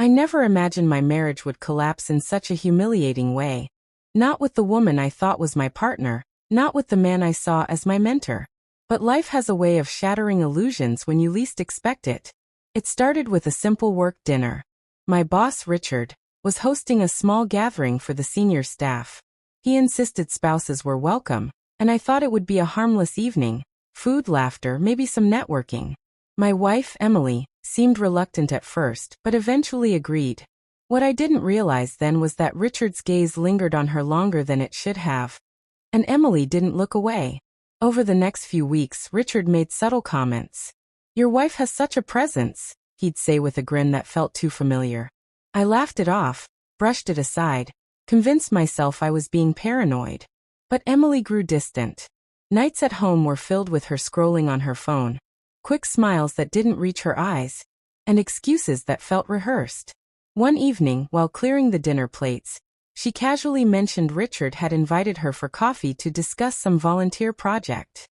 never imagined my marriage would collapse in such a humiliating way. Not with the woman I thought was my partner, not with the man I saw as my mentor. But life has a way of shattering illusions when you least expect it. It started with a simple work dinner. My boss, Richard, was hosting a small gathering for the senior staff. He insisted spouses were welcome, and I thought it would be a harmless evening. Food, laughter, maybe some networking. My wife, Emily, seemed reluctant at first, but eventually agreed. What I didn't realize then was that Richard's gaze lingered on her longer than it should have. And Emily didn't look away. Over the next few weeks, Richard made subtle comments. "Your wife has such a presence," he'd say with a grin that felt too familiar. I laughed it off, brushed it aside, convinced myself I was being paranoid. But Emily grew distant. Nights at home were filled with her scrolling on her phone, quick smiles that didn't reach her eyes, and excuses that felt rehearsed. One evening, while clearing the dinner plates, she casually mentioned Richard had invited her for coffee to discuss some volunteer project.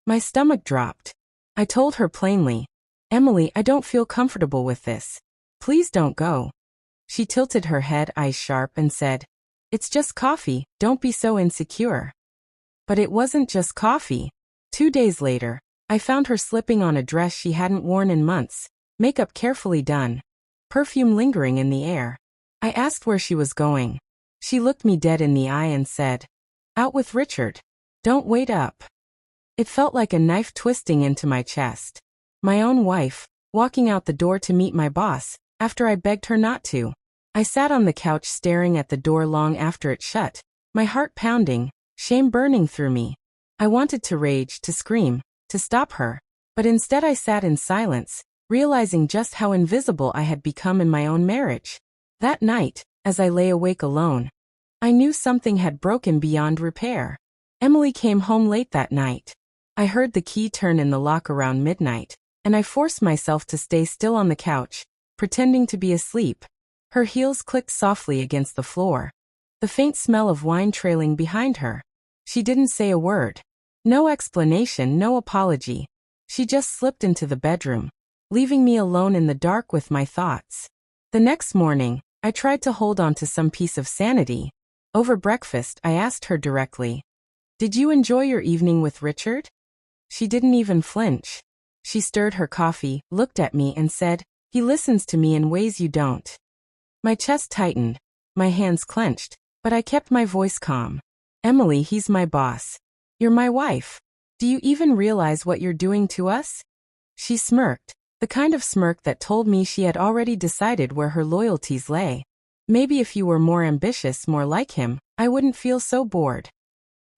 My stomach dropped. I told her plainly, "Emily, I don't feel comfortable with this. Please don't go." She tilted her head, eyes sharp, and said, "It's just coffee, don't be so insecure." But it wasn't just coffee. 2 days later, I found her slipping on a dress she hadn't worn in months, makeup carefully done, perfume lingering in the air. I asked where she was going. She looked me dead in the eye and said, "Out with Richard. Don't wait up." It felt like a knife twisting into my chest. My own wife, walking out the door to meet my boss, after I begged her not to. I sat on the couch staring at the door long after it shut, my heart pounding, shame burning through me. I wanted to rage, to scream, to stop her, but instead I sat in silence, realizing just how invisible I had become in my own marriage. That night, as I lay awake alone, I knew something had broken beyond repair. Emily came home late that night. I heard the key turn in the lock around midnight, and I forced myself to stay still on the couch, pretending to be asleep. Her heels clicked softly against the floor, the faint smell of wine trailing behind her. She didn't say a word. No explanation, no apology. She just slipped into the bedroom, leaving me alone in the dark with my thoughts. The next morning, I tried to hold on to some piece of sanity. Over breakfast, I asked her directly, "Did you enjoy your evening with Richard?" She didn't even flinch. She stirred her coffee, looked at me, and said, "He listens to me in ways you don't." My chest tightened, my hands clenched, but I kept my voice calm. "Emily, he's my boss. You're my wife. Do you even realize what you're doing to us?" She smirked, the kind of smirk that told me she had already decided where her loyalties lay. "Maybe if you were more ambitious, more like him, I wouldn't feel so bored."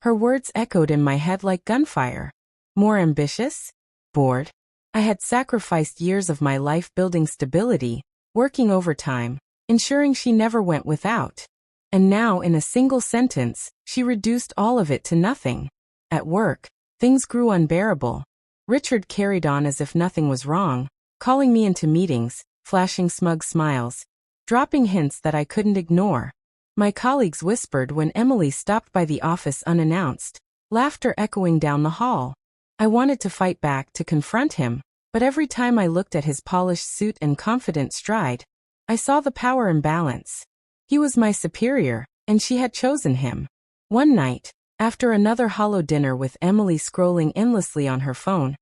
Her words echoed in my head like gunfire. More ambitious? Bored? I had sacrificed years of my life building stability, working overtime, ensuring she never went without. And now, in a single sentence, she reduced all of it to nothing. At work, things grew unbearable. Richard carried on as if nothing was wrong, calling me into meetings, flashing smug smiles, dropping hints that I couldn't ignore. My colleagues whispered when Emily stopped by the office unannounced, laughter echoing down the hall. I wanted to fight back, to confront him, but every time I looked at his polished suit and confident stride, I saw the power imbalance. He was my superior, and she had chosen him. One night, after another hollow dinner with Emily scrolling endlessly on her phone,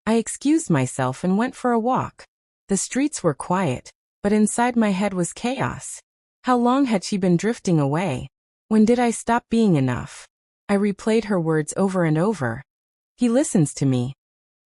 I excused myself and went for a walk. The streets were quiet, but inside my head was chaos. How long had she been drifting away? When did I stop being enough? I replayed her words over and over. "He listens to me."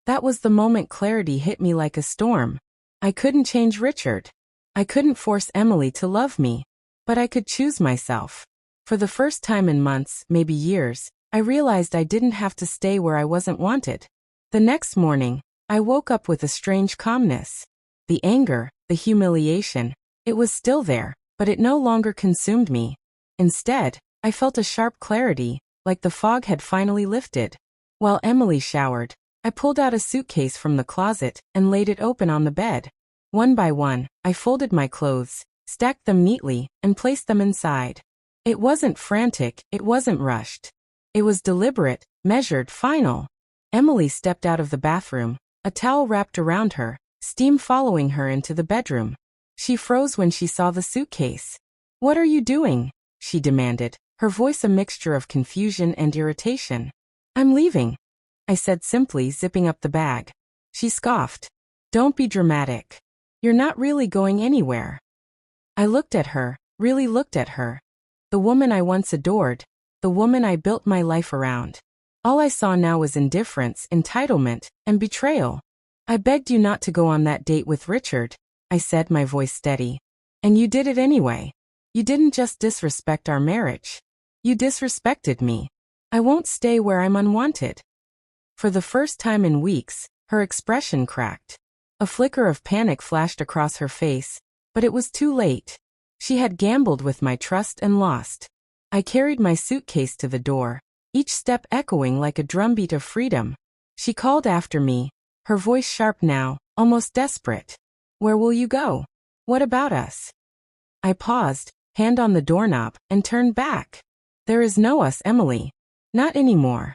That was the moment clarity hit me like a storm. I couldn't change Richard. I couldn't force Emily to love me. But I could choose myself. For the first time in months, maybe years, I realized I didn't have to stay where I wasn't wanted. The next morning, I woke up with a strange calmness. The anger, the humiliation, it was still there, but it no longer consumed me. Instead, I felt a sharp clarity, like the fog had finally lifted. While Emily showered, I pulled out a suitcase from the closet and laid it open on the bed. One by one, I folded my clothes, stacked them neatly, and placed them inside. It wasn't frantic, it wasn't rushed. It was deliberate, measured, final. Emily stepped out of the bathroom, a towel wrapped around her, steam following her into the bedroom. She froze when she saw the suitcase. "What are you doing?" she demanded, her voice a mixture of confusion and irritation. "I'm leaving," I said simply, zipping up the bag. She scoffed. "Don't be dramatic. You're not really going anywhere." I looked at her, really looked at her. The woman I once adored, the woman I built my life around. All I saw now was indifference, entitlement, and betrayal. "I begged you not to go on that date with Richard," I said, my voice steady. "And you did it anyway. You didn't just disrespect our marriage. You disrespected me. I won't stay where I'm unwanted." For the first time in weeks, her expression cracked. A flicker of panic flashed across her face, but it was too late. She had gambled with my trust and lost. I carried my suitcase to the door, each step echoing like a drumbeat of freedom. She called after me, her voice sharp now, almost desperate. "Where will you go? What about us?" I paused, hand on the doorknob, and turned back. "There is no us, Emily. Not anymore."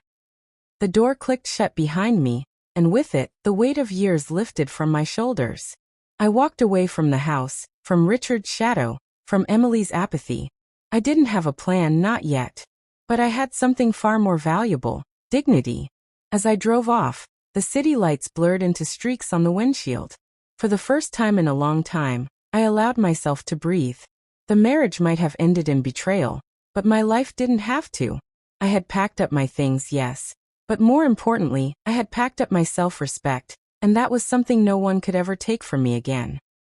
The door clicked shut behind me, and with it, the weight of years lifted from my shoulders. I walked away from the house, from Richard's shadow, from Emily's apathy. I didn't have a plan, not yet. But I had something far more valuable: dignity. As I drove off, the city lights blurred into streaks on the windshield. For the first time in a long time, I allowed myself to breathe. The marriage might have ended in betrayal, but my life didn't have to. I had packed up my things, yes. But more importantly, I had packed up my self-respect, and that was something no one could ever take from me again.